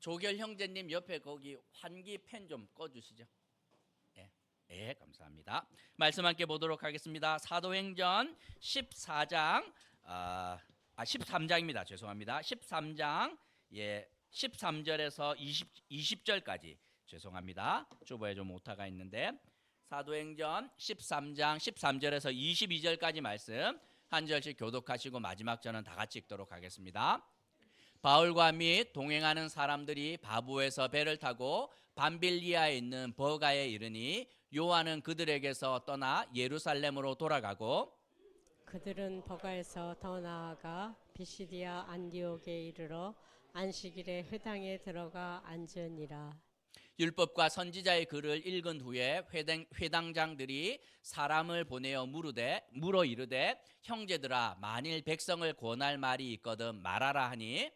조결 형제님 옆에 거기 환기 팬 좀 꺼주시죠. 예, 예, 감사합니다. 말씀 함께 보도록 하겠습니다. 사도행전 14장 13장입니다. 죄송합니다. 13장 13절에서 20절까지 죄송합니다. 주보에 좀 오타가 있는데 사도행전 13장 13절에서 22절까지 말씀 한 절씩 교독하시고 마지막 절은 다 같이 읽도록 하겠습니다. 바울과 및 동행하는 사람들이 바부에서 배를 타고 밤빌리아에 있는 버가에 이르니 요한은 그들에게서 떠나 예루살렘으로 돌아가고 그들은 버가에서 더 나아가 비시디아 안디옥에 이르러 안식일에 회당에 들어가 앉으니라. 율법과 선지자의 글을 읽은 후에 회당장들이 사람을 보내어 물어 이르되 형제들아 만일 백성을 권할 말이 있거든 말하라 하니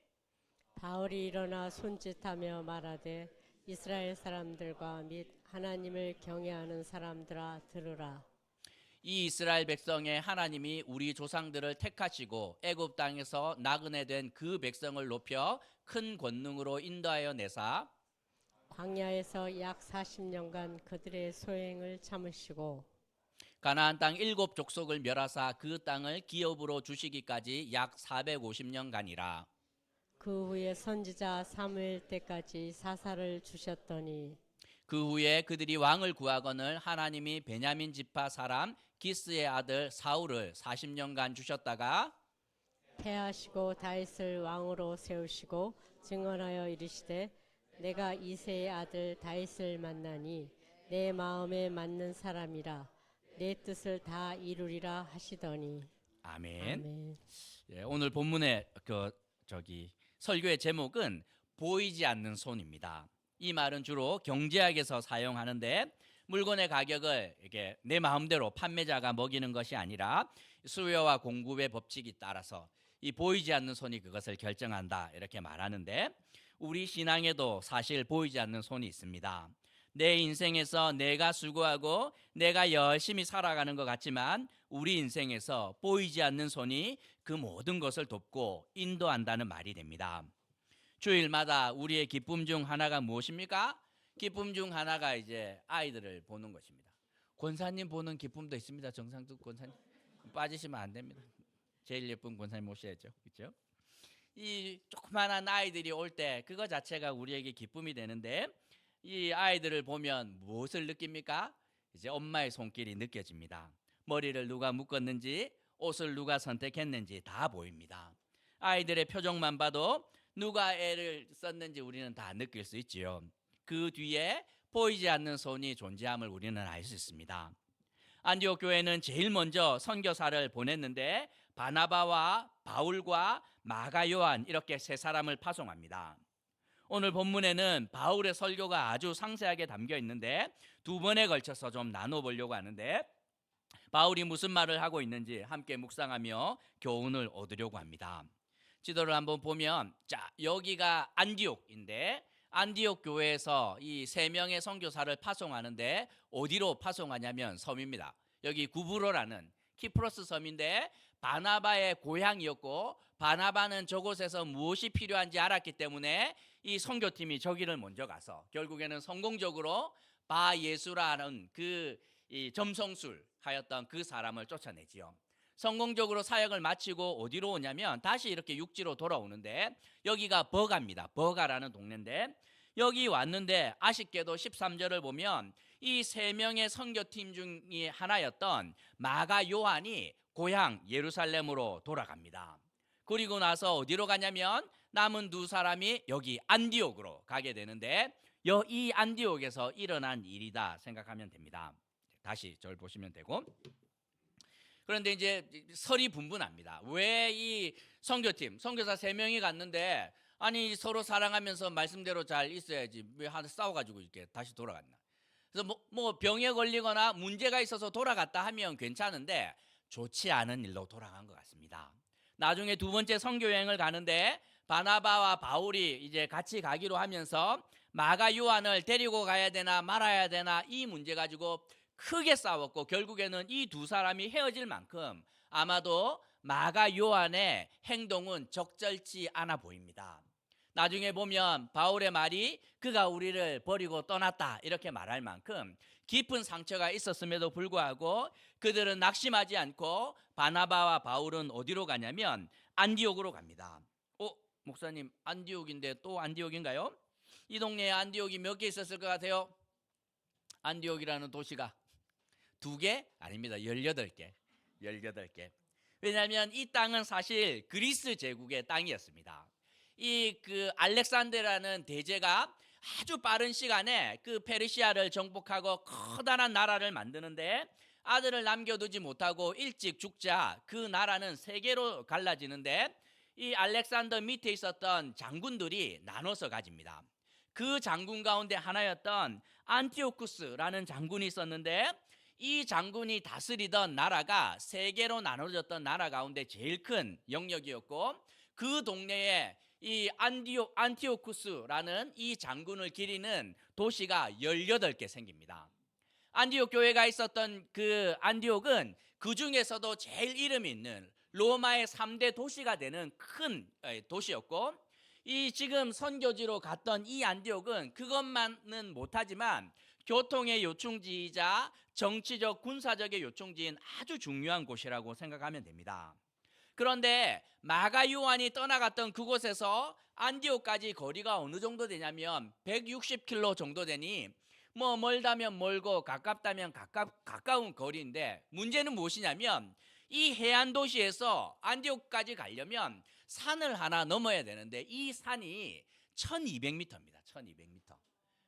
바울이 일어나 손짓하며 말하되 이스라엘 사람들과 및 하나님을 경외하는 사람들아 들으라. 이 이스라엘 백성의 하나님이 우리 조상들을 택하시고 애굽 땅에서 나그네 된 그 백성을 높여 큰 권능으로 인도하여 내사 광야에서 약 40년간 그들의 소행을 참으시고 가나안 땅 7족속을 멸하사 그 땅을 기업으로 주시기까지 약 450년간이라. 그 후에 선지자 사무엘 때까지 사사를 주셨더니 그 후에 그들이 왕을 구하거늘 하나님이 베냐민 지파 사람 기스의 아들 사울을 40년간 주셨다가 패하시고 다윗을 왕으로 세우시고 증언하여 이르시되 내가 이새의 아들 다윗을 만나니 내 마음에 맞는 사람이라 내 뜻을 다 이루리라 하시더니 아멘. 아멘. 예, 오늘 본문의 설교의 제목은 보이지 않는 손입니다. 이 말은 주로 경제학에서 사용하는데 물건의 가격을 이렇게 내 마음대로 판매자가 먹이는 것이 아니라 수요와 공급의 법칙이 따라서 이 보이지 않는 손이 그것을 결정한다 이렇게 말하는데 우리 신앙에도 사실 보이지 않는 손이 있습니다. 내 인생에서 내가 수고하고 내가 열심히 살아가는 것 같지만 우리 인생에서 보이지 않는 손이 그 모든 것을 돕고 인도한다는 말이 됩니다. 주일마다 우리의 기쁨 중 하나가 무엇입니까? 기쁨 중 하나가 이제 아이들을 보는 것입니다. 권사님 보는 기쁨도 있습니다. 정상득 권사님 빠지시면 안 됩니다. 제일 예쁜 권사님 모셔야죠. 그렇죠? 이 조그만한 아이들이 올 때 그거 자체가 우리에게 기쁨이 되는데 이 아이들을 보면 무엇을 느낍니까? 이제 엄마의 손길이 느껴집니다. 머리를 누가 묶었는지 옷을 누가 선택했는지 다 보입니다. 아이들의 표정만 봐도 누가 애를 썼는지 우리는 다 느낄 수 있지요. 그 뒤에 보이지 않는 손이 존재함을 우리는 알 수 있습니다. 안디옥 교회는 제일 먼저 선교사를 보냈는데 바나바와 바울과 마가 요한 이렇게 세 사람을 파송합니다. 오늘 본문에는 바울의 설교가 아주 상세하게 담겨 있는데 두 번에 걸쳐서 좀 나눠보려고 하는데 바울이 무슨 말을 하고 있는지 함께 묵상하며 교훈을 얻으려고 합니다. 지도를 한번 보면 자 여기가 안디옥인데 안디옥 교회에서 이 세 명의 선교사를 파송하는데 어디로 파송하냐면 섬입니다. 여기 구브로라는 키프로스 섬인데 바나바의 고향이었고 바나바는 저곳에서 무엇이 필요한지 알았기 때문에 이 선교팀이 저기를 먼저 가서 결국에는 성공적으로 바예수라는 그 점성술 하였던 그 사람을 쫓아내지요. 성공적으로 사역을 마치고 어디로 오냐면 다시 이렇게 육지로 돌아오는데 여기가 버가입니다. 버가라는 동네인데 여기 왔는데 아쉽게도 13절을 보면 이 세 명의 선교팀 중에 하나였던 마가 요한이 고향 예루살렘으로 돌아갑니다. 그리고 나서 어디로 가냐면 남은 두 사람이 여기 안디옥으로 가게 되는데 이 안디옥에서 일어난 일이다 생각하면 됩니다. 다시 저를 보시면 되고 그런데 이제 설이 분분합니다. 왜 이 선교사 3명이 갔는데 아니 서로 사랑하면서 말씀대로 잘 있어야지 왜 싸워가지고 이렇게 다시 돌아갔나? 그래서 뭐 병에 걸리거나 문제가 있어서 돌아갔다 하면 괜찮은데 좋지 않은 일로 돌아간 것 같습니다. 나중에 두 번째 선교 여행을 가는데 바나바와 바울이 이제 같이 가기로 하면서 마가 요한을 데리고 가야 되나 말아야 되나 이 문제 가지고 크게 싸웠고 결국에는 이 두 사람이 헤어질 만큼 아마도 마가 요한의 행동은 적절치 않아 보입니다. 나중에 보면 바울의 말이 그가 우리를 버리고 떠났다 이렇게 말할 만큼 깊은 상처가 있었음에도 불구하고 그들은 낙심하지 않고 바나바와 바울은 어디로 가냐면 안디옥으로 갑니다. 목사님, 안디옥인데 또 안디옥인가요? 이 동네에 안디옥이 몇 개 있었을 것 같아요? 안디옥이라는 도시가 2개? 아닙니다. 18개. 18개. 왜냐하면 이 땅은 사실 그리스 제국의 땅이었습니다. 이 알렉산더라는 대제가 아주 빠른 시간에 그 페르시아를 정복하고 커다란 나라를 만드는데 아들을 남겨두지 못하고 일찍 죽자 그 나라는 3개로 갈라지는데 이 알렉산더 밑에 있었던 장군들이 나눠서 가집니다. 그 장군 가운데 하나였던 안티오쿠스라는 장군이 있었는데 이 장군이 다스리던 나라가 3개로 나눠졌던 나라 가운데 제일 큰 영역이었고 그 동네에 이 안티오쿠스라는 이 장군을 기리는 도시가 18개 생깁니다. 안디옥 교회가 있었던 그 안디옥은 그 중에서도 제일 이름이 있는 로마의 3대 도시가 되는 큰 도시였고 이 지금 선교지로 갔던 이 안디옥은 그것만은 못하지만 교통의 요충지이자 정치적 군사적의 요충지인 아주 중요한 곳이라고 생각하면 됩니다. 그런데 마가 요한이 떠나갔던 그곳에서 안디옥까지 거리가 어느 정도 되냐면 160km 정도 되니 뭐 멀다면 멀고 가깝다면 가까운 거리인데 문제는 무엇이냐면 이 해안 도시에서 안디옥까지 가려면 산을 하나 넘어야 되는데 이 산이 1200m입니다. 1200m.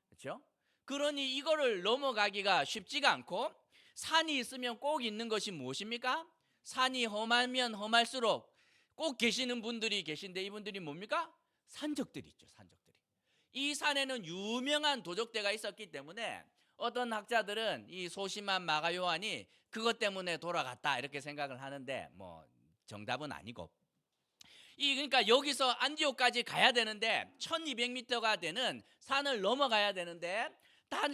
그렇죠? 그러니 이거를 넘어가기가 쉽지가 않고 산이 있으면 꼭 있는 것이 무엇입니까? 산이 험하면 험할수록 꼭 계시는 분들이 계신데 이분들이 뭡니까? 산적들이 있죠. 산적들이. 이 산에는 유명한 도적대가 있었기 때문에 어떤 학자들은 이 소심한 마가 요한이 그것 때문에 돌아갔다 이렇게 생각을 하는데 뭐 정답은 아니고 그러니까 여기서 안디옥까지 가야 되는데 1200m가 되는 산을 넘어가야 되는데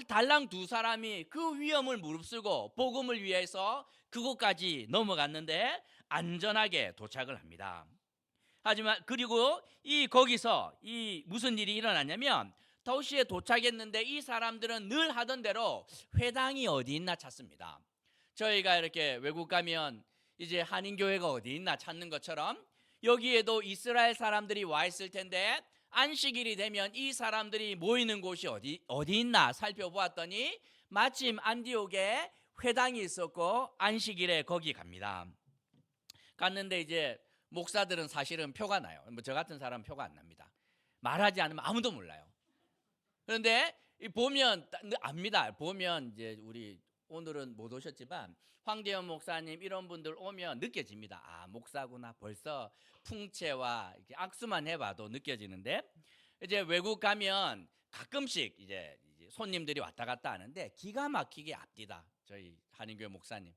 달랑 2사람이 그 위험을 무릅쓰고 복음을 위해서 그곳까지 넘어갔는데 안전하게 도착을 합니다. 하지만 그리고 거기서 무슨 일이 일어났냐면 도시에 도착했는데 이 사람들은 늘 하던 대로 회당이 어디 있나 찾습니다. 저희가 이렇게 외국 가면 이제 한인교회가 어디 있나 찾는 것처럼 여기에도 이스라엘 사람들이 와 있을 텐데 안식일이 되면 이 사람들이 모이는 곳이 어디 있나 살펴보았더니 마침 안디옥에 회당이 있었고 안식일에 거기 갑니다. 갔는데 이제 목사들은 사실은 표가 나요. 뭐 저 같은 사람은 표가 안 납니다. 말하지 않으면 아무도 몰라요. 그런데 보면 압니다. 보면 이제 우리 오늘은 못 오셨지만 황대현 목사님 이런 분들 오면 느껴집니다. 아, 목사구나. 벌써 풍채와 이렇게 악수만 해봐도 느껴지는데 이제 외국 가면 가끔씩 이제 손님들이 왔다 갔다 하는데 기가 막히게 앞디다. 저희 한인교회 목사님.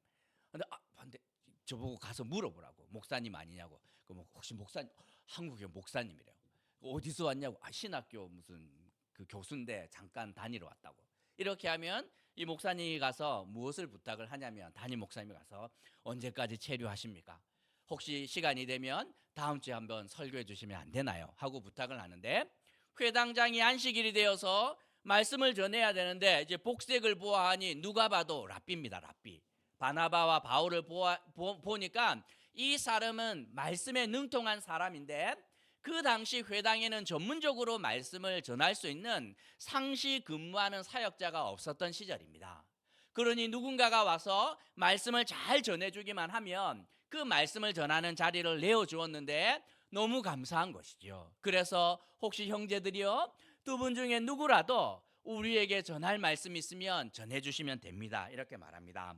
근데 저보고 가서 물어보라고. 목사님 아니냐고. 그럼 혹시 목사님 한국의 목사님이래요. 어디서 왔냐고. 신학교 무슨 그 교수인데 잠깐 다니러 왔다고. 이렇게 하면 이 목사님이 가서 무엇을 부탁을 하냐면 담임 목사님이 가서 언제까지 체류하십니까? 혹시 시간이 되면 다음 주에 한번 설교해 주시면 안 되나요? 하고 부탁을 하는데 회당장이 안식일이 되어서 말씀을 전해야 되는데 이제 복색을 보아하니 누가 봐도 랍비입니다. 랍비. 바나바와 바울을 보니까 이 사람은 말씀에 능통한 사람인데 그 당시 회당에는 전문적으로 말씀을 전할 수 있는 상시 근무하는 사역자가 없었던 시절입니다. 그러니 누군가가 와서 말씀을 잘 전해주기만 하면 그 말씀을 전하는 자리를 내어주었는데 너무 감사한 것이죠. 그래서 혹시 형제들이요, 2분 중에 누구라도 우리에게 전할 말씀 있으면 전해주시면 됩니다. 이렇게 말합니다.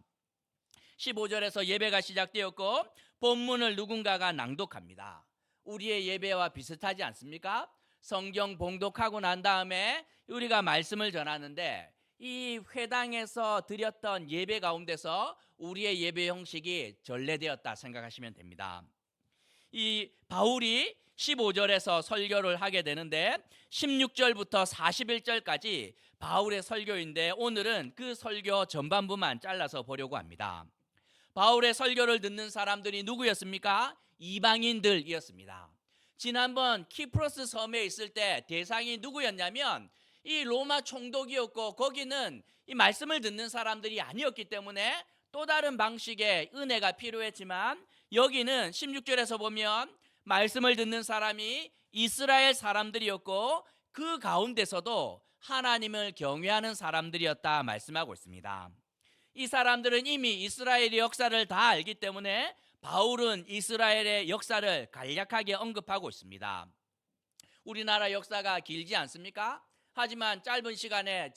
15절에서 예배가 시작되었고 본문을 누군가가 낭독합니다. 우리의 예배와 비슷하지 않습니까? 성경 봉독하고 난 다음에 우리가 말씀을 전하는데 이 회당에서 드렸던 예배 가운데서 우리의 예배 형식이 전래되었다 생각하시면 됩니다. 이 바울이 15절에서 설교를 하게 되는데 16절부터 41절까지 바울의 설교인데 오늘은 그 설교 전반부만 잘라서 보려고 합니다. 바울의 설교를 듣는 사람들이 누구였습니까? 이방인들이었습니다. 지난번 키프로스 섬에 있을 때 대상이 누구였냐면 이 로마 총독이었고, 거기는 이 말씀을 듣는 사람들이 아니었기 때문에 또 다른 방식의 은혜가 필요했지만, 여기는 16절에서 보면 말씀을 듣는 사람이 이스라엘 사람들이었고 그 가운데서도 하나님을 경외하는 사람들이었다 말씀하고 있습니다. 이 사람들은 이미 이스라엘의 역사를 다 알기 때문에 바울은 이스라엘의 역사를 간략하게 언급하고 있습니다. 우리나라 역사가 길지 않습니까? 하지만 짧은 시간에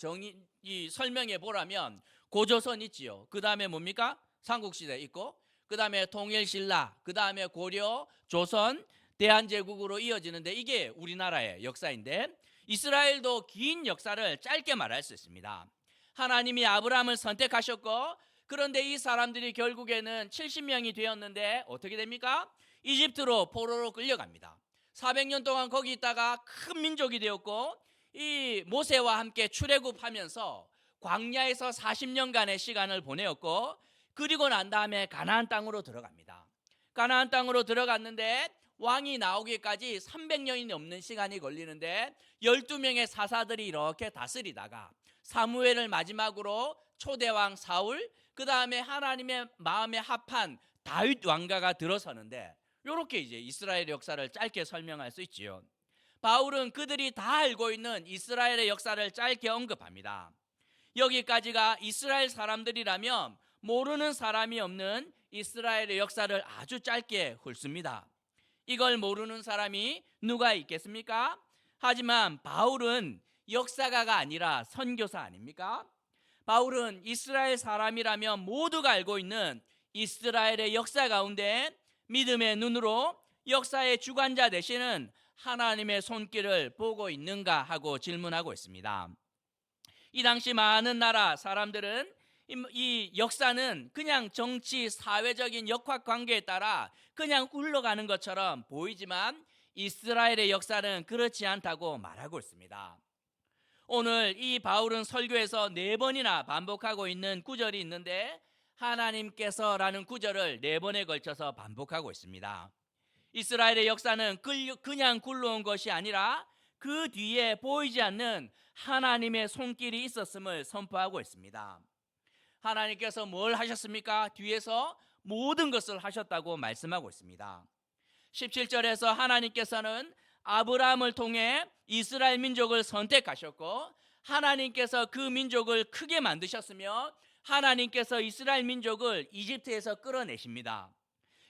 설명해 보라면 고조선 있지요. 그 다음에 뭡니까? 삼국시대 있고, 그 다음에 통일신라, 그 다음에 고려, 조선, 대한제국으로 이어지는데, 이게 우리나라의 역사인데, 이스라엘도 긴 역사를 짧게 말할 수 있습니다. 하나님이 아브라함을 선택하셨고, 그런데 이 사람들이 결국에는 70명이 되었는데 어떻게 됩니까? 이집트로 포로로 끌려갑니다. 400년 동안 거기 있다가 큰 민족이 되었고, 이 모세와 함께 출애굽하면서 광야에서 40년간의 시간을 보내었고, 그리고 난 다음에 가나안 땅으로 들어갑니다. 가나안 땅으로 들어갔는데 왕이 나오기까지 300년이 넘는 시간이 걸리는데 12명의 사사들이 이렇게 다스리다가 사무엘을 마지막으로 초대왕 사울, 그 다음에 하나님의 마음에 합한 다윗 왕가가 들어서는데, 이렇게 이제 이스라엘의 역사를 짧게 설명할 수 있지요. 바울은 그들이 다 알고 있는 이스라엘의 역사를 짧게 언급합니다. 여기까지가 이스라엘 사람들이라면 모르는 사람이 없는 이스라엘의 역사를 아주 짧게 훑습니다. 이걸 모르는 사람이 누가 있겠습니까? 하지만 바울은 역사가가 아니라 선교사 아닙니까? 바울은 이스라엘 사람이라면 모두가 알고 있는 이스라엘의 역사 가운데 믿음의 눈으로 역사의 주관자 되시는 하나님의 손길을 보고 있는가 하고 질문하고 있습니다. 이 당시 많은 나라 사람들은 이 역사는 그냥 정치, 사회적인 역학관계에 따라 그냥 흘러가는 것처럼 보이지만 이스라엘의 역사는 그렇지 않다고 말하고 있습니다. 오늘 이 바울은 설교에서 4번이나 반복하고 있는 구절이 있는데, 하나님께서라는 구절을 4번에 걸쳐서 반복하고 있습니다. 이스라엘의 역사는 그냥 굴러온 것이 아니라 그 뒤에 보이지 않는 하나님의 손길이 있었음을 선포하고 있습니다. 하나님께서 뭘 하셨습니까? 뒤에서 모든 것을 하셨다고 말씀하고 있습니다. 17절에서 하나님께서는 아브라함을 통해 이스라엘 민족을 선택하셨고, 하나님께서 그 민족을 크게 만드셨으며 하나님께서 이스라엘 민족을 이집트에서 끌어내십니다.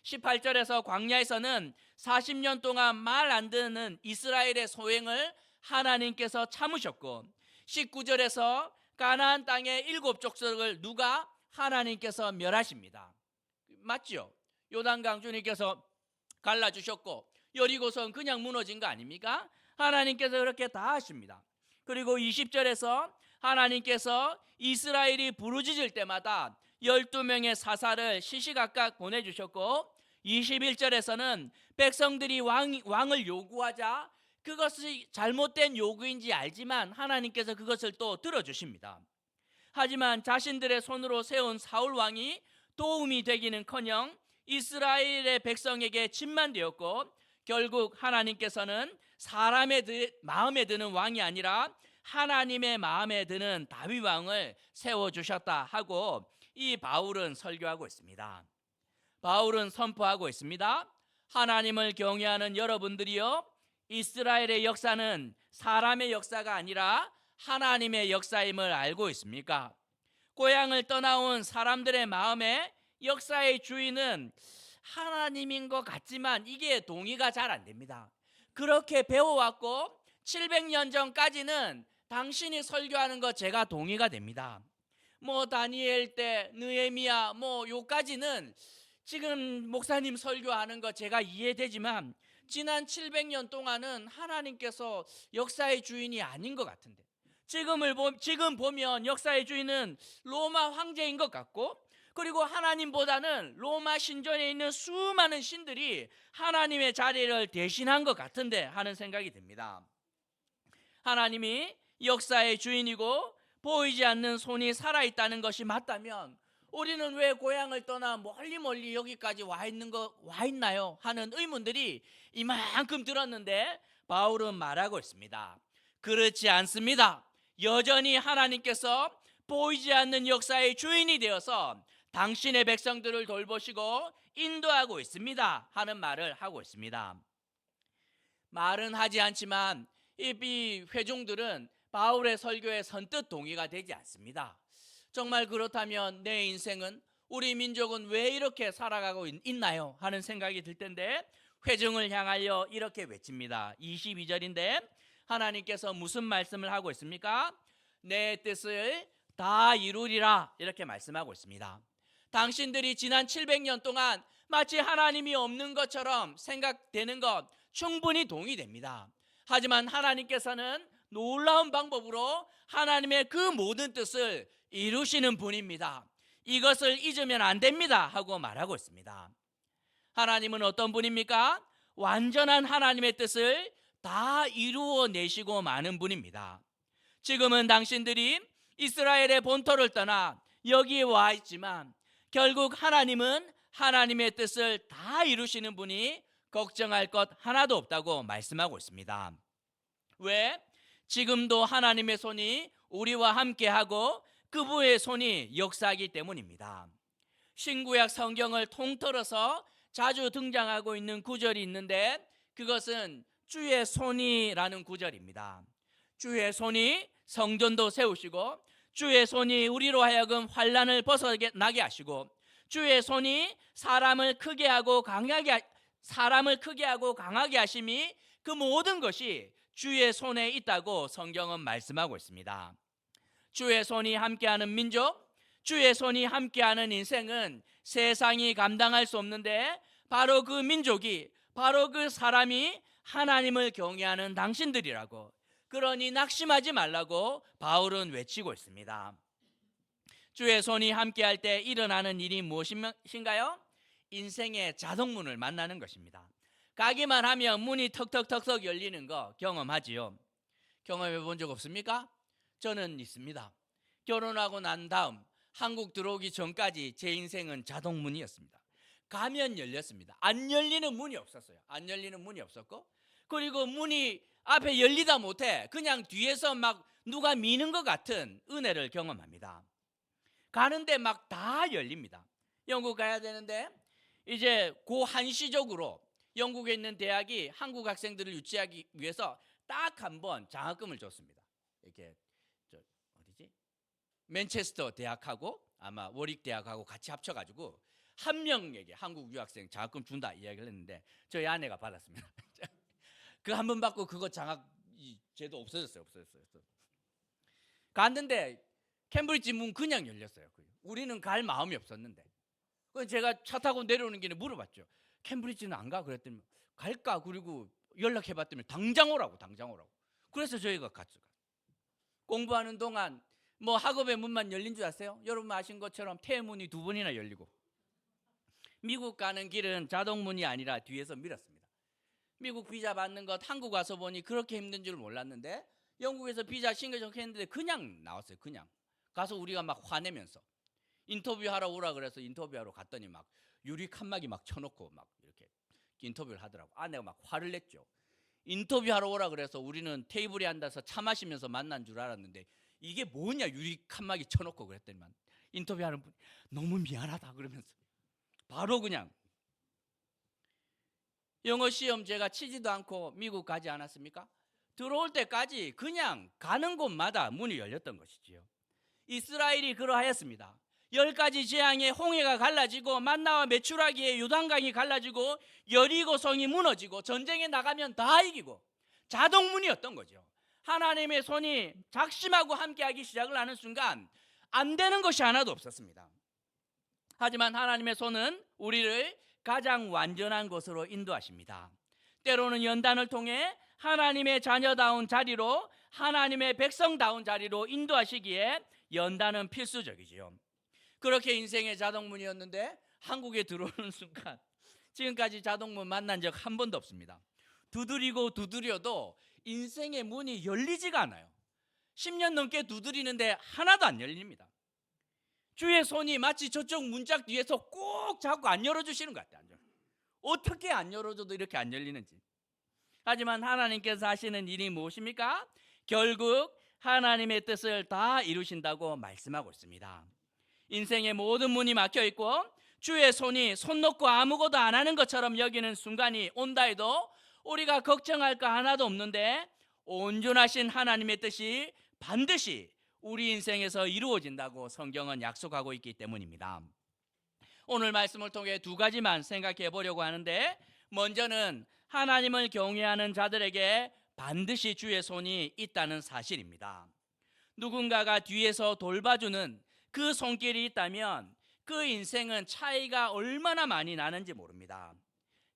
18절에서 광야에서는 40년 동안 말 안 듣는 이스라엘의 소행을 하나님께서 참으셨고, 19절에서 가나안 땅의 7족속을 누가? 하나님께서 멸하십니다. 맞죠? 요단강 주님께서 갈라주셨고 여리고성 그냥 무너진 거 아닙니까? 하나님께서 그렇게 다 하십니다. 그리고 20절에서 하나님께서 이스라엘이 부르짖을 때마다 12명의 사사를 시시각각 보내주셨고, 21절에서는 백성들이 왕을 요구하자 그것이 잘못된 요구인지 알지만 하나님께서 그것을 또 들어주십니다. 하지만 자신들의 손으로 세운 사울 왕이 도움이 되기는커녕 이스라엘의 백성에게 짐만 되었고, 결국 하나님께서는 사람의 마음에 드는 왕이 아니라 하나님의 마음에 드는 다윗 왕을 세워주셨다 하고 이 바울은 설교하고 있습니다. 바울은 선포하고 있습니다. 하나님을 경외하는 여러분들이요, 이스라엘의 역사는 사람의 역사가 아니라 하나님의 역사임을 알고 있습니까? 고향을 떠나온 사람들의 마음에 역사의 주인은 하나님인 것 같지만 이게 동의가 잘 안 됩니다. 그렇게 배워왔고 700년 전까지는 당신이 설교하는 거 제가 동의가 됩니다. 뭐 다니엘 때 느헤미야 요까지는 지금 목사님 설교하는 거 제가 이해되지만 지난 700년 동안은 하나님께서 역사의 주인이 아닌 것 같은데, 지금 보면 역사의 주인은 로마 황제인 것 같고, 그리고 하나님보다는 로마 신전에 있는 수많은 신들이 하나님의 자리를 대신한 것 같은데 하는 생각이 듭니다. 하나님이 역사의 주인이고 보이지 않는 손이 살아있다는 것이 맞다면 우리는 왜 고향을 떠나 멀리 여기까지 와 있나요? 하는 의문들이 이만큼 들었는데 바울은 말하고 있습니다. 그렇지 않습니다. 여전히 하나님께서 보이지 않는 역사의 주인이 되어서 당신의 백성들을 돌보시고 인도하고 있습니다 하는 말을 하고 있습니다. 말은 하지 않지만 이 회중들은 바울의 설교에 선뜻 동의가 되지 않습니다. 정말 그렇다면 내 인생은, 우리 민족은 왜 이렇게 살아가고 있나요? 하는 생각이 들 텐데 회중을 향하여 이렇게 외칩니다. 22절인데 하나님께서 무슨 말씀을 하고 있습니까? 내 뜻을 다 이루리라 이렇게 말씀하고 있습니다. 당신들이 지난 700년 동안 마치 하나님이 없는 것처럼 생각되는 것 충분히 동의됩니다. 하지만 하나님께서는 놀라운 방법으로 하나님의 그 모든 뜻을 이루시는 분입니다. 이것을 잊으면 안 됩니다 하고 말하고 있습니다. 하나님은 어떤 분입니까? 완전한 하나님의 뜻을 다 이루어내시고 마는 분입니다. 지금은 당신들이 이스라엘의 본토를 떠나 여기에 와 있지만 결국 하나님은 하나님의 뜻을 다 이루시는 분이 걱정할 것 하나도 없다고 말씀하고 있습니다. 왜? 지금도 하나님의 손이 우리와 함께하고 그분의 손이 역사하기 때문입니다. 신구약 성경을 통틀어서 자주 등장하고 있는 구절이 있는데 그것은 주의 손이라는 구절입니다. 주의 손이 성전도 세우시고 주의 손이 우리로 하여금 환난을 벗어나게 하시고 주의 손이 사람을 크게 하고 강하게 하심이 그 모든 것이 주의 손에 있다고 성경은 말씀하고 있습니다. 주의 손이 함께하는 민족, 주의 손이 함께하는 인생은 세상이 감당할 수 없는데 바로 그 민족이, 바로 그 사람이 하나님을 경외하는 당신들이라고, 그러니 낙심하지 말라고 바울은 외치고 있습니다. 주의 손이 함께할 때 일어나는 일이 무엇인가요? 인생의 자동문을 만나는 것입니다. 가기만 하면 문이 턱턱턱턱 열리는 거 경험하지요. 경험해 본 적 없습니까? 저는 있습니다. 결혼하고 난 다음 한국 들어오기 전까지 제 인생은 자동문이었습니다. 가면 열렸습니다. 안 열리는 문이 없었어요. 안 열리는 문이 없었고, 그리고 문이 앞에 열리다 못해 그냥 뒤에서 막 누가 미는 것 같은 은혜를 경험합니다. 가는데 막 다 열립니다. 영국 가야 되는데 이제 고 한시적으로 영국에 있는 대학이 한국 학생들을 유치하기 위해서 딱 한 번 장학금을 줬습니다. 이렇게 어디지? 맨체스터 대학하고 아마 워릭 대학하고 같이 합쳐가지고 한 명에게 한국 유학생 장학금 준다 이야기를 했는데 저희 아내가 받았습니다. 그 한 번 받고 그거 장학 제도 없어졌어요. 갔는데 캠브리지 문 그냥 열렸어요. 우리는 갈 마음이 없었는데, 그래서 제가 차 타고 내려오는 길에 물어봤죠. 캠브리지는 안 가? 그랬더니 갈까? 그리고 연락해봤더니 당장 오라고. 그래서 저희가 갔어요. 공부하는 동안 학업의 문만 열린 줄 아세요? 여러분 아신 것처럼 태문이 2번이나 열리고, 미국 가는 길은 자동문이 아니라 뒤에서 밀었습니다. 미국 비자 받는 것 한국 와서 보니 그렇게 힘든 줄 몰랐는데 영국에서 비자 신청했는데 그냥 나왔어요. 그냥 가서 우리가 막 화내면서 인터뷰하러 오라 그래서 인터뷰하러 갔더니 막 유리 칸막이 막 쳐놓고 막 이렇게 인터뷰를 하더라고. 아내가 막 화를 냈죠. 인터뷰하러 오라 그래서 우리는 테이블에 앉아서 차 마시면서 만난 줄 알았는데 이게 뭐냐, 유리 칸막이 쳐놓고 그랬더니만 인터뷰하는 분이 너무 미안하다 그러면서 바로 그냥. 영어 시험 제가 치지도 않고 미국 가지 않았습니까? 들어올 때까지 그냥 가는 곳마다 문이 열렸던 것이지요. 이스라엘이 그러하였습니다. 10가지 재앙에 홍해가 갈라지고 만나와 메추라기에 요단강이 갈라지고 여리고성이 무너지고 전쟁에 나가면 다 이기고 자동문이었던 거죠. 하나님의 손이 작심하고 함께하기 시작을 하는 순간 안 되는 것이 하나도 없었습니다. 하지만 하나님의 손은 우리를 가장 완전한 곳으로 인도하십니다. 때로는 연단을 통해 하나님의 자녀다운 자리로, 하나님의 백성다운 자리로 인도하시기에 연단은 필수적이지요. 그렇게 인생의 자동문이었는데 한국에 들어오는 순간 지금까지 자동문 만난 적 한 번도 없습니다. 두드리고 두드려도 인생의 문이 열리지가 않아요. 10년 넘게 두드리는데 하나도 안 열립니다. 주의 손이 마치 저쪽 문짝 뒤에서 꼭 잡고 안 열어주시는 것 같아요. 어떻게 안 열어줘도 이렇게 안 열리는지. 하지만 하나님께서 하시는 일이 무엇입니까? 결국 하나님의 뜻을 다 이루신다고 말씀하고 있습니다. 인생의 모든 문이 막혀 있고 주의 손이 손 놓고 아무것도 안 하는 것처럼 여기는 순간이 온다 해도 우리가 걱정할 거 하나도 없는데 온전하신 하나님의 뜻이 반드시 우리 인생에서 이루어진다고 성경은 약속하고 있기 때문입니다. 오늘 말씀을 통해 두 가지만 생각해 보려고 하는데, 먼저는 하나님을 경외하는 자들에게 반드시 주의 손이 있다는 사실입니다. 누군가가 뒤에서 돌봐주는 그 손길이 있다면 그 인생은 차이가 얼마나 많이 나는지 모릅니다.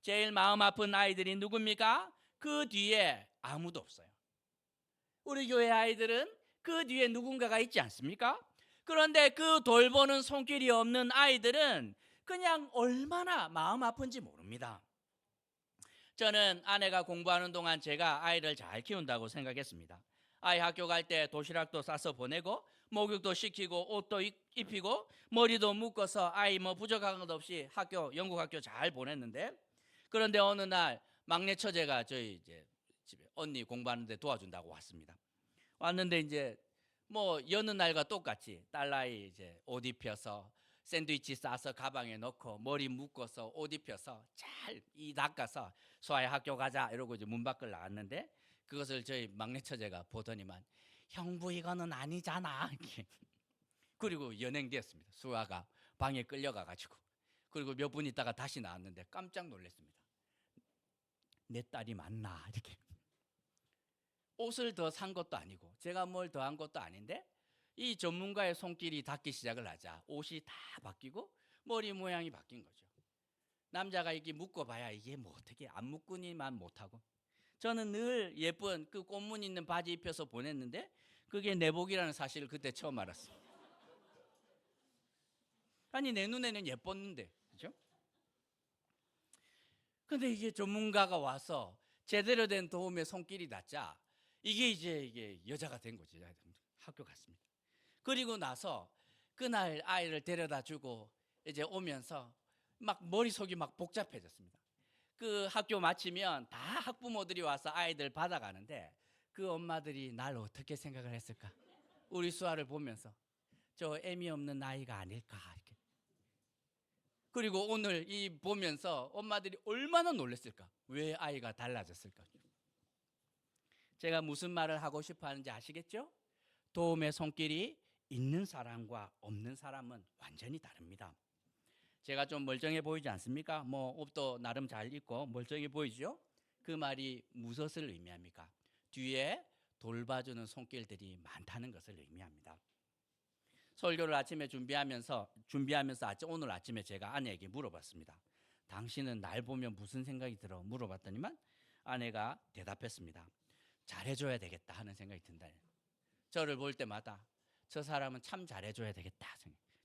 제일 마음 아픈 아이들이 누굽니까? 그 뒤에 아무도 없어요. 우리 교회 아이들은 그 뒤에 누군가가 있지 않습니까? 그런데 그 돌보는 손길이 없는 아이들은 그냥 얼마나 마음 아픈지 모릅니다. 저는 아내가 공부하는 동안 제가 아이를 잘 키운다고 생각했습니다. 아이 학교 갈 때 도시락도 싸서 보내고 목욕도 시키고 옷도 입히고 머리도 묶어서 아이 부족한 것 없이 영국 학교 잘 보냈는데, 그런데 어느 날 막내 처제가 저희 이제 집에 언니 공부하는데 도와준다고 왔습니다. 왔는데 이제 여느 날과 똑같이 딸아이 이제 옷 입혀서 샌드위치 싸서 가방에 넣고 머리 묶어서 옷 입혀서 잘 닦아서 소아야 학교 가자 이러고 이제 문 밖을 나왔는데, 그것을 저희 막내 처제가 보더니만 형부 이거는 아니잖아 이렇게. 그리고 연행되었습니다. 수아가 방에 끌려가가지고. 그리고 몇 분 있다가 다시 나왔는데 깜짝 놀랐습니다. 내 딸이 맞나 이렇게. 옷을 더 산 것도 아니고 제가 뭘 더 한 것도 아닌데 이 전문가의 손길이 닿기 시작을 하자 옷이 다 바뀌고 머리 모양이 바뀐 거죠. 남자가 이게 묶어봐야 이게 어떻게 안 묶으니만 못하고, 저는 늘 예쁜 그 꽃무늬 있는 바지 입혀서 보냈는데 그게 내복이라는 사실을 그때 처음 알았어요. 아니 내 눈에는 예뻤는데, 그렇죠? 근데 이게 전문가가 와서 제대로 된 도움의 손길이 닿자 이게 여자가 된 거지. 학교 갔습니다. 그리고 나서 그날 아이를 데려다 주고 이제 오면서 머릿속이 복잡해졌습니다. 그 학교 마치면 다 학부모들이 와서 아이들 받아가는데 그 엄마들이 날 어떻게 생각을 했을까? 우리 수아를 보면서 저 애미 없는 아이가 아닐까 이렇게. 그리고 오늘 보면서 엄마들이 얼마나 놀랐을까? 왜 아이가 달라졌을까? 제가 무슨 말을 하고 싶어 하는지 아시겠죠? 도움의 손길이 있는 사람과 없는 사람은 완전히 다릅니다. 제가 좀 멀쩡해 보이지 않습니까? 옷도 나름 잘 입고 멀쩡해 보이죠? 그 말이 무엇을 의미합니까? 뒤에 돌봐주는 손길들이 많다는 것을 의미합니다. 설교를 아침에 준비하면서 오늘 아침에 제가 아내에게 물어봤습니다. 당신은 날 보면 무슨 생각이 들어? 물어봤더니만 아내가 대답했습니다. 잘해줘야 되겠다 하는 생각이 든다. 저를 볼 때마다 저 사람은 참 잘해줘야 되겠다.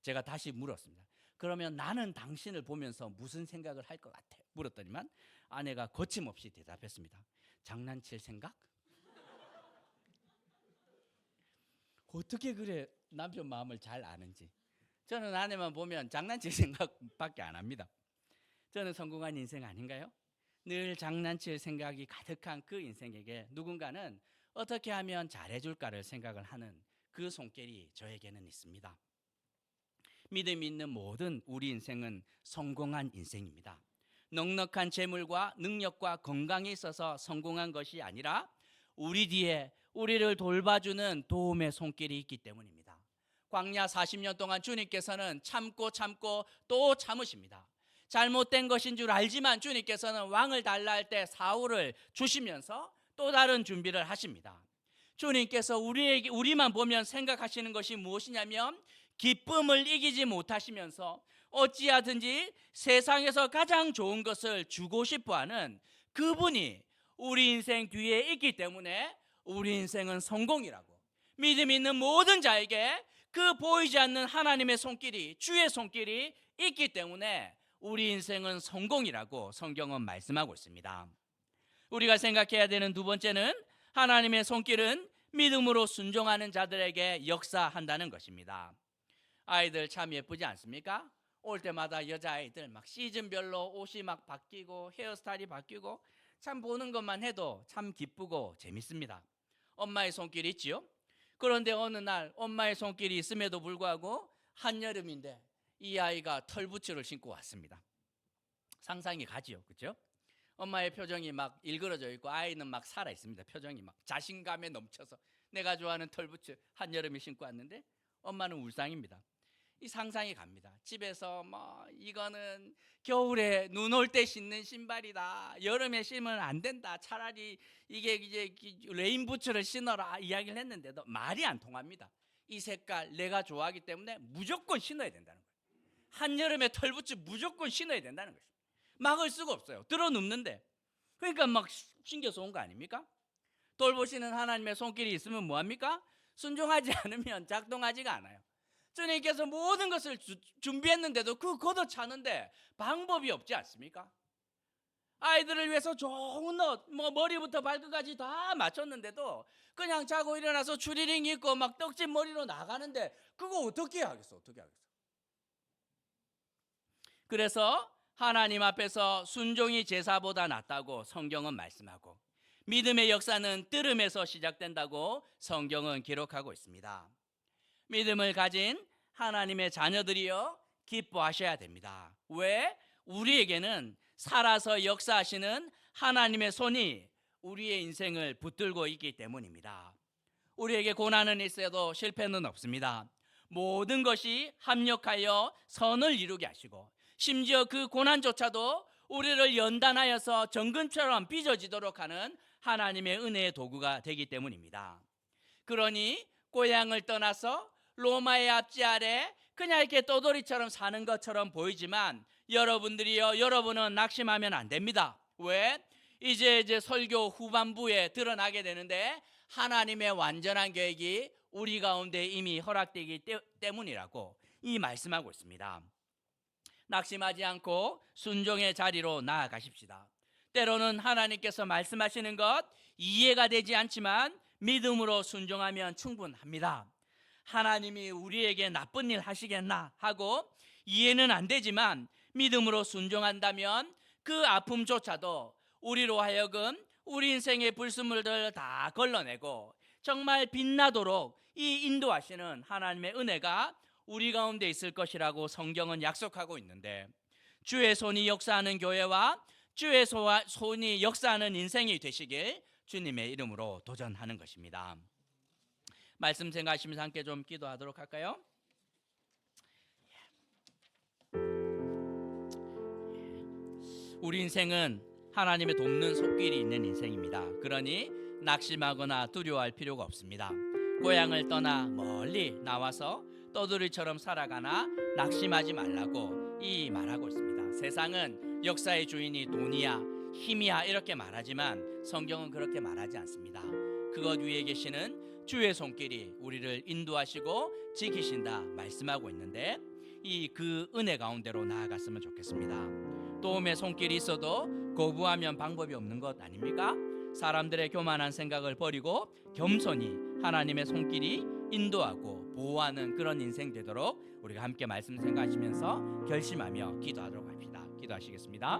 제가 다시 물었습니다. 그러면 나는 당신을 보면서 무슨 생각을 할 것 같아? 물었더니만 아내가 거침없이 대답했습니다. 장난칠 생각? 어떻게 그래 남편 마음을 잘 아는지. 저는 아내만 보면 장난칠 생각밖에 안 합니다. 저는 성공한 인생 아닌가요? 늘 장난칠 생각이 가득한 그 인생에게 누군가는 어떻게 하면 잘해줄까를 생각을 하는 그 손길이 저에게는 있습니다. 믿음 있는 모든 우리 인생은 성공한 인생입니다. 넉넉한 재물과 능력과 건강에 있어서 성공한 것이 아니라 우리 뒤에 우리를 돌봐주는 도움의 손길이 있기 때문입니다. 광야 40년 동안 주님께서는 참고 또 참으십니다. 잘못된 것인 줄 알지만 주님께서는 왕을 달라 할 때 사울을 주시면서 또 다른 준비를 하십니다. 주님께서 우리만 보면 생각하시는 것이 무엇이냐면 기쁨을 이기지 못하시면서 어찌하든지 세상에서 가장 좋은 것을 주고 싶어하는 그분이 우리 인생 뒤에 있기 때문에 우리 인생은 성공이라고, 믿음 있는 모든 자에게 그 보이지 않는 하나님의 손길이, 주의 손길이 있기 때문에 우리 인생은 성공이라고 성경은 말씀하고 있습니다. 우리가 생각해야 되는 두 번째는 하나님의 손길은 믿음으로 순종하는 자들에게 역사한다는 것입니다. 아이들 참 예쁘지 않습니까? 올 때마다 여자아이들 막 시즌별로 옷이 막 바뀌고 헤어스타일이 바뀌고 참 보는 것만 해도 참 기쁘고 재밌습니다. 엄마의 손길이 있지요. 그런데 어느 날 엄마의 손길이 있음에도 불구하고 한여름인데 이 아이가 털부츠를 신고 왔습니다. 상상이 가지요, 그렇죠? 엄마의 표정이 막 일그러져 있고 아이는 막 살아 있습니다. 표정이 막 자신감에 넘쳐서 내가 좋아하는 털부츠 한여름에 신고 왔는데 엄마는 울상입니다. 이 상상이 갑니다. 집에서 뭐 이거는 겨울에 눈 올 때 신는 신발이다, 여름에 신으면 안 된다, 차라리 이게 이제 레인부츠를 신어라 이야기를 했는데도 말이 안 통합니다. 이 색깔 내가 좋아하기 때문에 무조건 신어야 된다는 거예요. 한여름에 털부츠 무조건 신어야 된다는 거예요. 막을 수가 없어요. 들어눕는데. 그러니까 막 신겨서 온 거 아닙니까? 돌보시는 하나님의 손길이 있으면 뭐합니까? 순종하지 않으면 작동하지가 않아요. 주님께서 모든 것을 준비했는데도 그 걷어차는데 방법이 없지 않습니까? 아이들을 위해서 좋은 옷, 뭐 머리부터 발끝까지 다 맞췄는데도 그냥 자고 일어나서 추리닝 입고 막 떡진 머리로 나가는데 그거 어떻게 하겠어? 어떻게 하겠어? 그래서 하나님 앞에서 순종이 제사보다 낫다고 성경은 말씀하고 믿음의 역사는 들음에서 시작된다고 성경은 기록하고 있습니다. 믿음을 가진 하나님의 자녀들이여 기뻐하셔야 됩니다. 왜? 우리에게는 살아서 역사하시는 하나님의 손이 우리의 인생을 붙들고 있기 때문입니다. 우리에게 고난은 있어도 실패는 없습니다. 모든 것이 합력하여 선을 이루게 하시고 심지어 그 고난조차도 우리를 연단하여서 정금처럼 빚어지도록 하는 하나님의 은혜의 도구가 되기 때문입니다. 그러니 고향을 떠나서 로마의 압제 아래 그냥 이렇게 떠돌이처럼 사는 것처럼 보이지만 여러분은 낙심하면 안 됩니다. 왜? 이제 설교 후반부에 드러나게 되는데 하나님의 완전한 계획이 우리 가운데 이미 허락되기 때문이라고 이 말씀하고 있습니다. 낙심하지 않고 순종의 자리로 나아가십시다. 때로는 하나님께서 말씀하시는 것 이해가 되지 않지만 믿음으로 순종하면 충분합니다. 하나님이 우리에게 나쁜 일 하시겠나 하고 이해는 안 되지만 믿음으로 순종한다면 그 아픔조차도 우리로 하여금 우리 인생의 불순물들을 다 걸러내고 정말 빛나도록 이 인도하시는 하나님의 은혜가 우리 가운데 있을 것이라고 성경은 약속하고 있는데 주의 손이 역사하는 교회와 주의 손이 역사하는 인생이 되시길 주님의 이름으로 도전하는 것입니다. 말씀 생각하시면서 함께 좀 기도하도록 할까요? 우리 인생은 하나님의 돕는 손길이 있는 인생입니다. 그러니 낙심하거나 두려워할 필요가 없습니다. 고향을 떠나 멀리 나와서 떠돌이처럼 살아가나 낙심하지 말라고 이 말하고 있습니다. 세상은 역사의 주인이 돈이야 힘이야 이렇게 말하지만 성경은 그렇게 말하지 않습니다. 그것 위에 계시는 주의 손길이 우리를 인도하시고 지키신다 말씀하고 있는데 그 은혜 가운데로 나아갔으면 좋겠습니다. 도움의 손길이 있어도 거부하면 방법이 없는 것 아닙니까? 사람들의 교만한 생각을 버리고 겸손히 하나님의 손길이 인도하고 보호하는 그런 인생 되도록 우리가 함께 말씀 생각하시면서 결심하며 기도하도록 합시다. 기도하시겠습니다.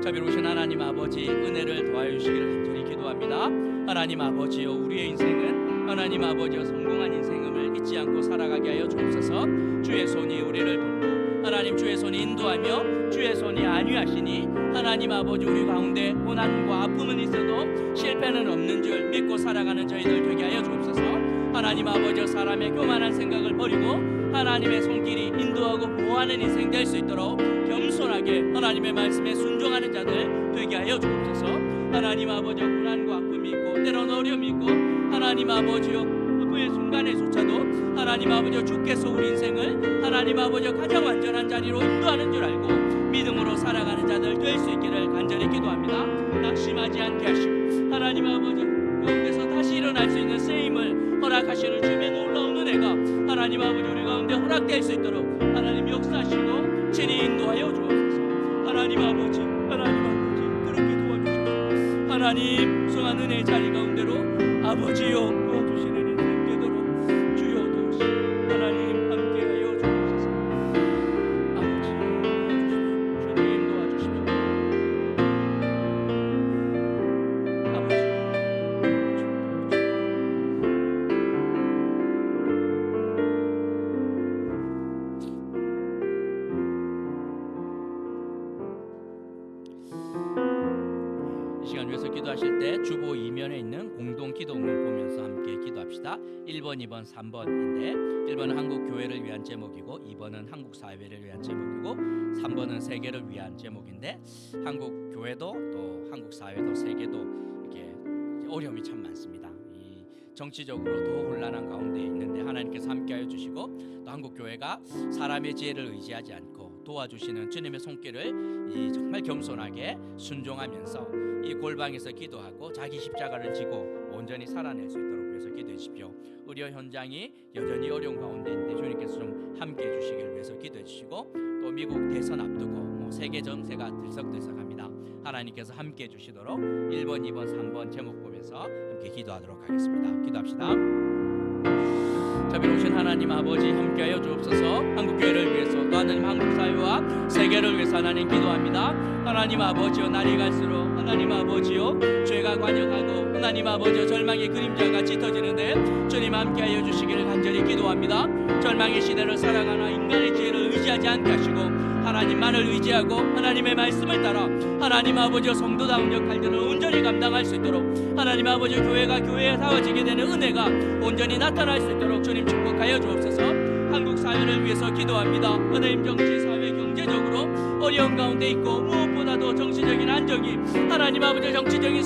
자비로우신 하나님 아버지 은혜를 더하여 주시기를 간절히 기도합니다. 하나님 아버지여 우리의 인생은 하나님 아버지여 성공한 인생을 잊지 않고 살아가게 하여 주옵소서. 주의 손이 우리를 돕고 하나님 주의 손이 인도하며 주의 손이 안위하시니 하나님 아버지 우리 가운데 고난과 아픔은 있어도 실패는 없는 줄 믿고 살아가는 저희들 되게 하여 주옵소서. 하나님 아버지 사람의 교만한 생각을 버리고 하나님의 손길이 인도하고 보호하는 인생 될 수 있도록 겸손하게 하나님의 말씀에 순종하는 자들 되게 하여 주옵소서. 하나님 아버지 고난과 아픔이 있고 때로는 어려움이 있고 하나님 아버지여 그의 순간에조차도 하나님 아버지 주께서 우리 인생을 하나님 아버지 가장 완전한 자리로 인도하는 줄 알고 믿음으로 살아가는 자들 될 수 있기를 간절히 기도합니다. 낙심하지 않게 하시고 하나님 아버지 가운데서 다시 일어날 수 있는 쓰임을 허락하시는 주의 놀라운 은혜가 하나님 아버지 우리 가운데 허락될 수 있도록 하나님 역사하시고 친히 인도하여 주옵소서. 하나님 아버지 그렇게 도와주셔서 하나님 수한 은혜의 자리 가운데로 아버지여 도와주시는 인생 되도록 주여 도우시고 하나님 기본 기도문 보면서 함께 기도합시다. 1번, 2번, 3번인데 1번은 한국 교회를 위한 제목이고 2번은 한국 사회를 위한 제목이고 3번은 세계를 위한 제목인데 한국 교회도 또 한국 사회도 세계도 이렇게 어려움이 참 많습니다. 이 정치적으로 더 혼란한 가운데 있는데 하나님께서 함께하여 주시고 또 한국 교회가 사람의 지혜를 의지하지 않고 도와주시는 주님의 손길을 정말 겸손하게 순종하면서 이 골방에서 기도하고 자기 십자가를 지고 온전히 살아낼 수 있도록 위해서 기도해 주십시오. 의료 현장이 여전히 어려운 가운데 있는데 주님께서 좀 함께해 주시길 위해서 기도해 주시고 또 미국 대선 앞두고 세계 정세가 들썩들썩합니다. 하나님께서 함께해 주시도록 1번, 2번, 3번 제목 보면서 함께 기도하도록 하겠습니다. 기도합시다. 자비로우신 하나님 아버지 함께하여 주옵소서. 한국교회를 위해서 또 하나님 한국사회와 세계를 위해서 하나님 기도합니다. 하나님 아버지여 날이 갈수록 하나님 아버지여 죄가 관영하고 하나님 아버지여 절망의 그림자가 짙어지는데 주님 함께하여 주시기를 간절히 기도합니다. 절망의 시대를 살아가나 인간의 지혜를 의지하지 않게 하시고 하나님만을 의지하고 하나님의 말씀을 따라 하나님 아버지여 성도다운 역할들을 온전히 감당할 수 있도록 하나님 아버지여 교회가 교회에 사워지게 되는 은혜가 온전히 나타날 수 있도록 주님 축복하여 주옵소서. 한국 사회를 위해서 기도합니다. 하나님 정치, 사회, 경제적으로 어려운 가운데 있고 무엇보다도 정치적인 안정이 하나님 아버지 정치적인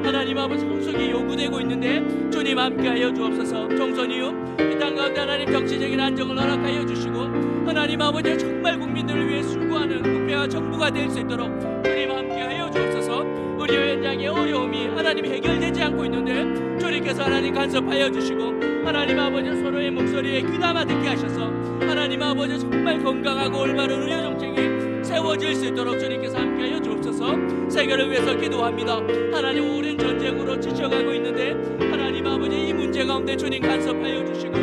하나님 아버지 성숙이 요구되고 있는데 주님 함께하여 주옵소서. 총선 이후 이 땅 가운데 하나님 정치적인 안정을 허락하여 주시고 하나님 아버지 정말 국민들을 위해 수고하는 국회와 정부가 될 수 있도록 주님 함께하여 주옵소서. 의료 현장의 어려움이 하나님 해결되지 않고 있는데 주님께서 하나님 간섭하여 주시고 하나님 아버지 서로의 목소리에 귀담아 듣게 하셔서 하나님 아버지 정말 건강하고 올바른 의료 정책이 세워질 수 있도록 주님께서 함께하여 주옵소서. 세계를 위해서 기도합니다. 하나님 오랜 전쟁으로 지쳐가고 있는데 하나님 아버지 이 문제 가운데 주님 간섭하여 주시고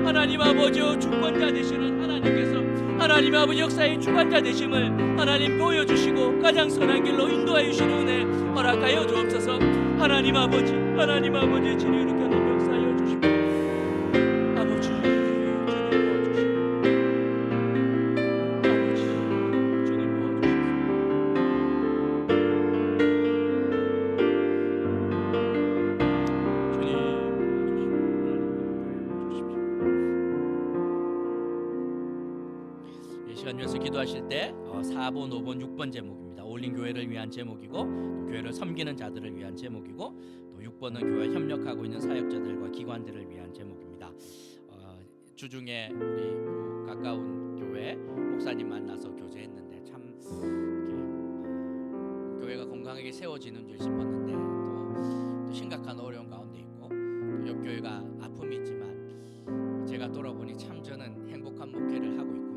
하나님 아버지 주권자 되시는 하나님께서 하나님 아버지 역사의 주관자 되심을 하나님 보여주시고 가장 선한 길로 인도하여 주시는 은혜 허락하여 주옵소서. 하나님 아버지 진리 이룩하는 역사하여 주시고 아버지 주님 도와주시고 아버지 주님 도와주시고 시간 위해서 기도하실 때 4번, 5번, 6번 제목입니다. 올린 교회를 위한 제목이고 또 교회를 섬기는 자들을 위한 제목이고 또 6번은 교회 협력하고 있는 사역자들과 기관들을 위한 제목입니다. 주중에 우리 가까운 교회 목사님 만나서 교제했는데 참 교회가 건강하게 세워지는 줄 싶었는데 또 심각한 어려운 가운데 있고 또 옆 교회가 아픔이 있지만 제가 돌아보니 참 저는 행복한 목회를 하고 있고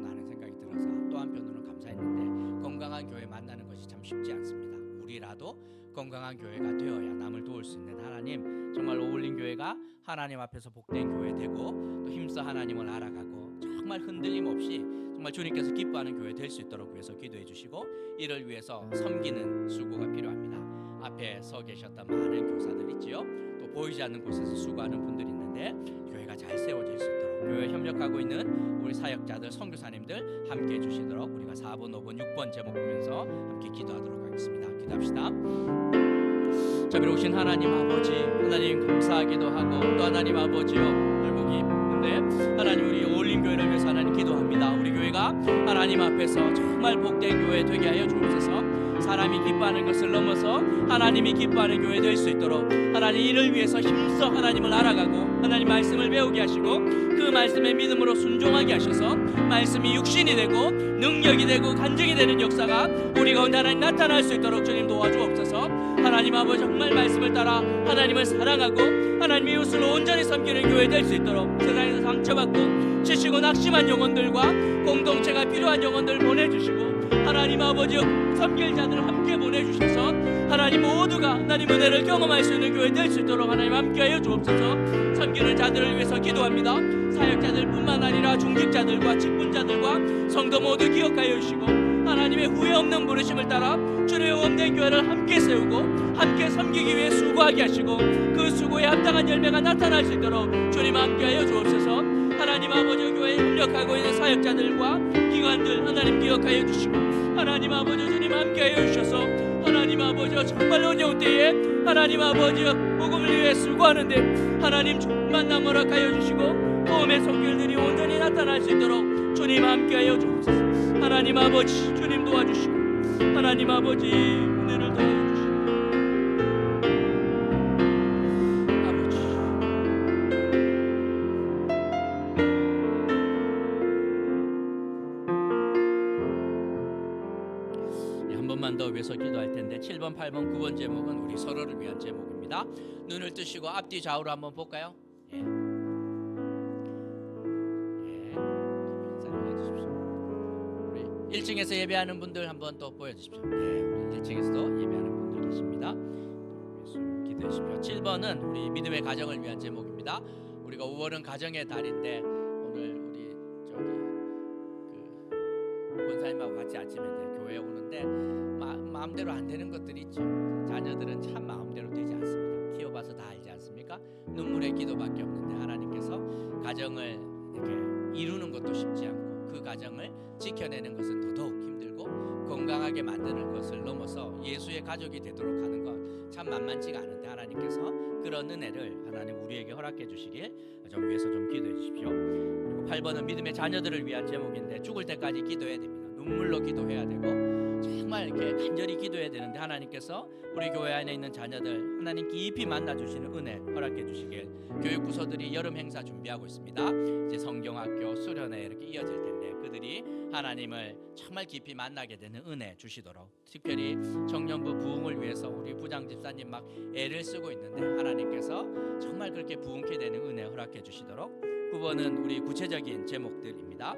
또 한편으로는 감사했는데 건강한 교회 만나는 것이 참 쉽지 않습니다. 우리라도 건강한 교회가 되어야 남을 도울 수 있는 하나님 정말 어울린 교회가 하나님 앞에서 복된 교회 되고 또 힘써 하나님을 알아가고 정말 흔들림 없이 정말 주님께서 기뻐하는 교회 될 수 있도록 위해서 기도해 주시고 이를 위해서 섬기는 수고가 필요합니다. 앞에 서 계셨던 많은 교사들 있지요. 또 보이지 않는 곳에서 수고하는 분들이 있는데 교회가 잘 세워질 수 있도록 교회 협력하고 있는 우리 사역자들 선교사님들 함께 해주시도록 우리가 4번, 5번, 6번 제목 보면서 함께 기도하도록 하겠습니다. 기도합시다. 자비로우신 하나님 아버지 하나님 감사하기도 하고 또 하나님 아버지요 발목이 있는데 하나님 우리 어울린 교회를 위해서 하나님 기도합니다. 우리 교회가 하나님 앞에서 정말 복된 교회 되게 하여 주옵소서. 사람이 기뻐하는 것을 넘어서 하나님이 기뻐하는 교회 될 수 있도록 하나님 이를 위해서 힘써 하나님을 알아가고 하나님 말씀을 배우게 하시고 그 말씀에 믿음으로 순종하게 하셔서 말씀이 육신이 되고 능력이 되고 간증이 되는 역사가 우리 가운데 하나님 나타날 수 있도록 주님 도와주옵소서. 하나님 아버지 정말 말씀을 따라 하나님을 사랑하고 하나님 이웃을 온전히 섬기는 교회 될 수 있도록 세상에서 상처받고 지치고 낙심한 영혼들과 공동체가 필요한 영혼들 보내주시고 하나님 아버지 섬길 자들을 함께 보내주셔서 하나님 모두가 하나님 은혜를 경험할 수 있는 교회 될 수 있도록 하나님 함께하여 주옵소서. 섬기는 자들을 위해서 기도합니다. 사역자들뿐만 아니라 중직자들과 직분자들과 성도 모두 기억하여 주시고 하나님의 후회 없는 부르심을 따라 주님의 원된 교회를 함께 세우고 함께 섬기기 위해 수고하게 하시고 그 수고에 합당한 열매가 나타날 수 있도록 주님 함께하여 주옵소서. 하나님 아버지 교회에 협력하고 있는 사역자들과 기관들 하나님 기억하여 주시고 하나님 아버지 주님 함께하여 주셔서 하나님 아버지여 정말 어려운 때에 하나님 아버지여 복음을 위해 수고하는데 하나님 만남 허락하여 주시고 도움의 손길들이 온전히 나타날 수 있도록 주님 함께하여 주옵소서. 하나님 아버지 주님 도와주시고 하나님 아버지 은혜를 더하여 주시고 아버지 한 번만 더 위해서 기도할 텐데 7번, 8번, 9번 제목은 우리 서로를 위한 제목입니다. 눈을 뜨시고 앞뒤 좌우로 한번 볼까요? 예. 인사를 해주십시오. 우리 1층에서 예배하는 분들 한번 또 보여주십시오. 예, 우리 1층에서도 예배하는 분들 계십니다. 기도해 주십시오. 7번은 우리 믿음의 가정을 위한 제목입니다. 우리가 5월은 가정의 달인데 오늘 우리 저기 그 권사님하고 같이 아침에 이제 교회에 오는데 마음대로 안 되는 것들이 있죠. 자녀들은 참 마음대로 되지 않습니다. 키워봐서 다 알지 않습니까? 눈물의 기도밖에 없는데 하나님께서 가정을 이렇게 이루는 것도 쉽지 않고 그 가정을 지켜내는 것은 더더욱 힘들고 건강하게 만드는 것을 넘어서 예수의 가족이 되도록 하는 것 참 만만치가 않은데 하나님께서 그런 은혜를 하나님 우리에게 허락해 주시길 좀 위해서 좀 기도해 주십시오. 그리고 8번은 믿음의 자녀들을 위한 제목인데 죽을 때까지 기도해야 됩니다. 눈물로 기도해야 되고 정말 이렇게 간절히 기도해야 되는데 하나님께서 우리 교회 안에 있는 자녀들 하나님 깊이 만나 주시는 은혜 허락해 주시길. 교육 부서들이 여름 행사 준비하고 있습니다. 이제 성경학교 수련회 이렇게 이어질 텐데 그들이 하나님을 정말 깊이 만나게 되는 은혜 주시도록 특별히 청년부 부흥을 위해서 우리 부장 집사님 막 애를 쓰고 있는데 하나님께서 정말 그렇게 부흥케 되는 은혜 허락해 주시도록. 9번은 우리 구체적인 제목들입니다.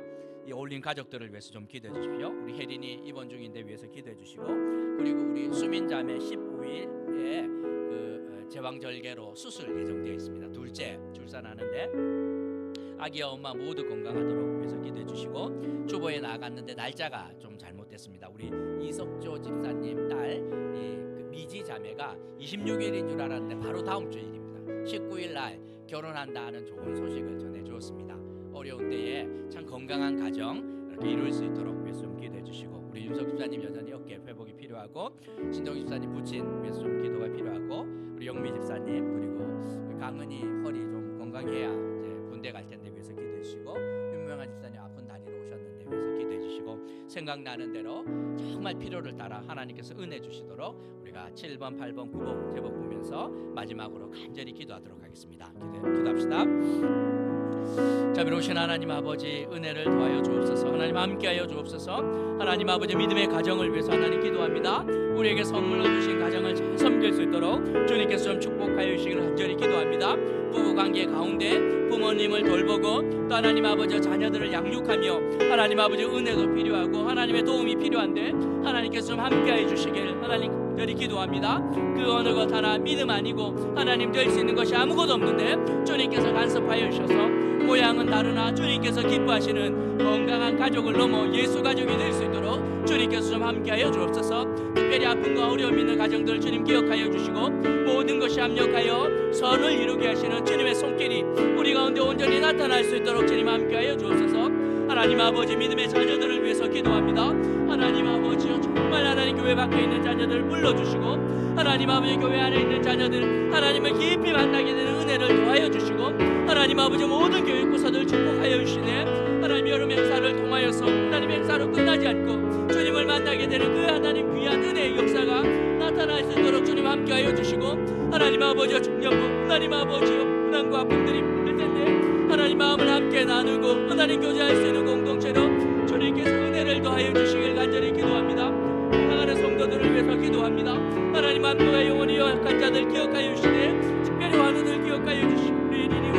이 어울린 가족들을 위해서 좀 기도해 주십시오. 우리 혜린이 입원 중인데 위해서 기도해 주시고 그리고 우리 수민자매 15일에 그 제왕절개로 수술 예정되어 있습니다. 둘째 출산하는데 아기와 엄마 모두 건강하도록 위해서 기도해 주시고 주보에 나갔는데 날짜가 좀 잘못됐습니다. 우리 이석조 집사님 딸 그 미지 자매가 26일인 줄 알았는데 바로 다음 주 일입니다. 19일 날 결혼한다 하는 좋은 소식을 전해 주었습니다. 어려운 때에 참 건강한 가정 이렇게 이룰 수 있도록 위해서 좀 기도해 주시고 우리 윤석 집사님 여전히 어깨 회복이 필요하고 신동 집사님 부친 위해서 좀 기도가 필요하고 우리 영미 집사님 그리고 우리 강은이 허리 좀 건강해야 이제 군대 갈 텐데 위해서 기도해 주시고 윤명한 집사님 아픈 다리로 오셨는데 위해서 기도해 주시고 생각나는 대로 정말 필요를 따라 하나님께서 은혜 주시도록 우리가 7번, 8번, 9번 제목 보면서 마지막으로 간절히 기도하도록 하겠습니다. 기도합시다. 자비로우신 하나님 아버지 은혜를 더하여 주옵소서. 하나님 함께하여 주옵소서. 하나님 아버지 믿음의 가정을 위해서 하나님 기도합니다. 우리에게 선물로 주신 가정을 잘 섬길 수 있도록 주님께서 좀 축복하여 주시기를 간절히 기도합니다. 부부관계 가운데 부모님을 돌보고 또 하나님 아버지 자녀들을 양육하며 하나님 아버지 은혜도 필요하고 하나님의 도움이 필요한데 하나님께서 좀 함께하여 주시기를 하나님 간절히 기도합니다. 그 어느 것 하나 믿음 아니고 하나님 될 수 있는 것이 아무것도 없는데 주님께서 간섭하여 주셔서 모양은 다르나 주님께서 기뻐하시는 건강한 가족을 넘어 예수 가족이 될 수 있도록 주님께서 좀 함께하여 주옵소서. 특별히 아픔과 어려움 있는 가정들 주님 기억하여 주시고 모든 것이 합력하여 선을 이루게 하시는 주님의 손길이 우리 가운데 온전히 나타날 수 있도록 주님 함께하여 주옵소서. 하나님 아버지 믿음의 자녀들을 위해서 기도합니다. 하나님 아버지요 정말 하나님 교회 밖에 있는 자녀들을 불러주시고 하나님 아버지 교회 안에 있는 자녀들 하나님을 깊이 만나게 되는 은혜를 더하여 주시고 하나님 아버지 모든 교육부서들 축복하여 주시네. 하나님 여름 행사를 통하여서 하나님 행사로 끝나지 않고 주님을 만나게 되는 그 하나님 귀한 은혜의 역사가 나타날 수 있도록 주님 함께하여 주시고 하나님 아버지와 청년부 하나님 아버지요 고난과 아픔들이 있을 텐데 하나님 마음을 함께 나누고 하나님 교제할 수 있는 공동체로 주님께서 은혜를 더하여 주시길 간절히 기도합니다. 사랑하는 성도들을 위해서 기도합니다. 하나님 안부가 영원히 연약한 자들 기억하여 주시네. 특별히 환우들 기억하여 주시고 우리 혜린이와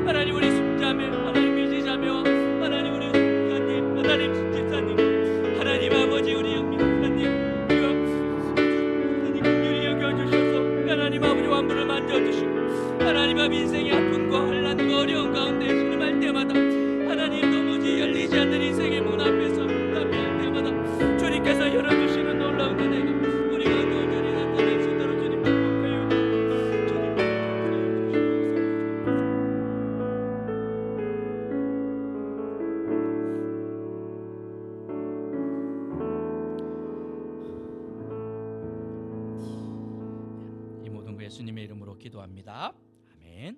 하나님 우리 숙자매 하나님 미지자매와 하나님 우리 숙자님 하나님 집사님 하나님 아버지 우리 영미 집사님 하나님 긍휼히 여겨주셔서 하나님 아버지 완부를 만져주시고 하나님 아버지 인생의 아픔과 환난과 어려운 가운데 신음할 때마다 하나님 도무지 열리지 않는 인생의 문 앞에서 답변할 때마다 주님께서 열어주시는 놀라운 은혜가 우리 가운데 온전히 나타날 수 있도록 주님 축복하여 주님 주 예수님의 이름으로 기도합니다. 아멘.